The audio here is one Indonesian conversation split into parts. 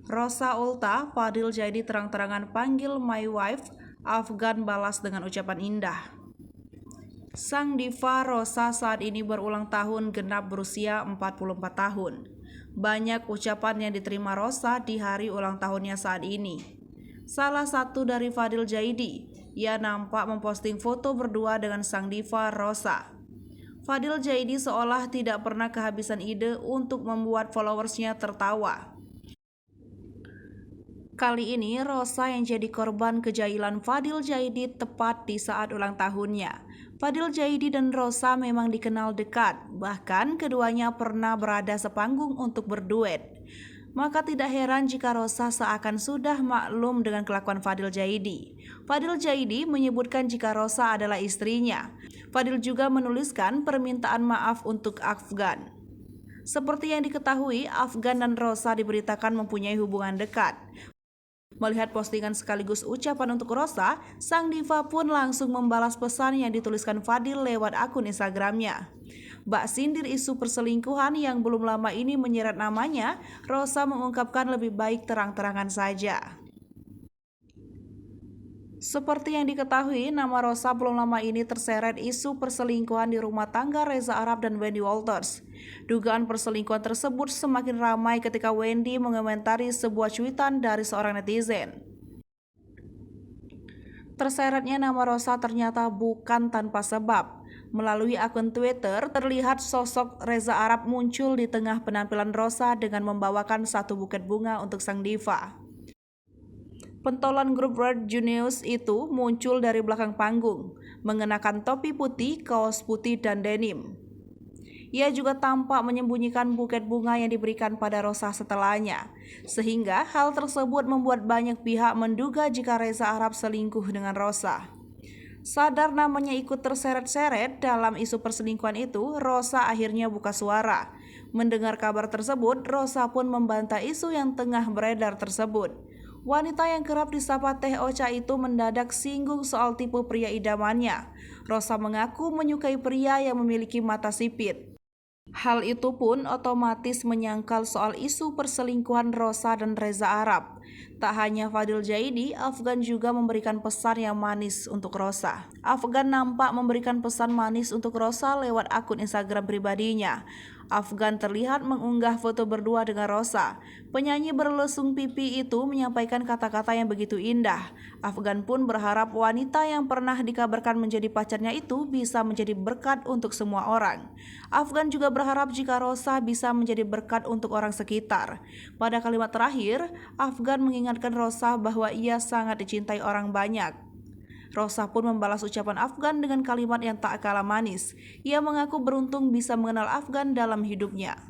Rosa ulta, Fadil Jaidi terang-terangan panggil my wife, Afgan balas dengan ucapan indah. Sang diva Rosa saat ini berulang tahun genap berusia 44 tahun. Banyak ucapan yang diterima Rosa di hari ulang tahunnya saat ini. Salah satu dari Fadil Jaidi, ia nampak memposting foto berdua dengan sang diva Rosa. Fadil Jaidi seolah tidak pernah kehabisan ide untuk membuat followersnya tertawa. Kali ini Rosa yang jadi korban kejailan Fadil Jaidi tepat di saat ulang tahunnya. Fadil Jaidi dan Rosa memang dikenal dekat, bahkan keduanya pernah berada sepanggung untuk berduet. Maka tidak heran jika Rosa seakan sudah maklum dengan kelakuan Fadil Jaidi. Fadil Jaidi menyebutkan jika Rosa adalah istrinya. Fadil juga menuliskan permintaan maaf untuk Afgan. Seperti yang diketahui, Afgan dan Rosa diberitakan mempunyai hubungan dekat. Melihat postingan sekaligus ucapan untuk Rosa, sang diva pun langsung membalas pesan yang dituliskan Fadil lewat akun Instagramnya. Bak sindir isu perselingkuhan yang belum lama ini menyeret namanya, Rosa mengungkapkan lebih baik terang-terangan saja. Seperti yang diketahui, nama Rosa belum lama ini terseret isu perselingkuhan di rumah tangga Reza Arab dan Wendy Walters. Dugaan perselingkuhan tersebut semakin ramai ketika Wendy mengomentari sebuah cuitan dari seorang netizen. Terseretnya nama Rosa ternyata bukan tanpa sebab. Melalui akun Twitter, terlihat sosok Reza Arab muncul di tengah penampilan Rosa dengan membawakan satu buket bunga untuk sang diva. Pentolan grup Red Genius itu muncul dari belakang panggung, mengenakan topi putih, kaos putih, dan denim. Ia juga tampak menyembunyikan buket bunga yang diberikan pada Rosa setelahnya, sehingga hal tersebut membuat banyak pihak menduga jika Reza Arab selingkuh dengan Rosa. Sadar namanya ikut terseret-seret dalam isu perselingkuhan itu, Rosa akhirnya buka suara. Mendengar kabar tersebut, Rosa pun membantah isu yang tengah beredar tersebut. Wanita yang kerap disapa Teh Ocha itu mendadak singgung soal tipe pria idamannya. Rosa mengaku menyukai pria yang memiliki mata sipit. Hal itu pun otomatis menyangkal soal isu perselingkuhan Rosa dan Reza Arab. Tak hanya Fadil Jaidi, Afgan juga memberikan pesan yang manis untuk Rosa. Afgan nampak memberikan pesan manis untuk Rosa lewat akun Instagram pribadinya. Afgan terlihat mengunggah foto berdua dengan Rosa. Penyanyi berlesung pipi itu menyampaikan kata-kata yang begitu indah. Afgan pun berharap wanita yang pernah dikabarkan menjadi pacarnya itu bisa menjadi berkat untuk semua orang. Afgan juga berharap jika Rosa bisa menjadi berkat untuk orang sekitar. Pada kalimat terakhir, Afgan mengingatkan Rosa bahwa ia sangat dicintai orang banyak. Rosa pun membalas ucapan Afgan dengan kalimat yang tak kalah manis. Ia mengaku beruntung bisa mengenal Afgan dalam hidupnya.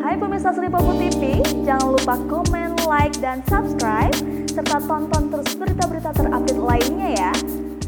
Hai pemirsa Sri Popo TV, jangan lupa komen, like, dan subscribe, serta tonton terus berita-berita terupdate lainnya ya.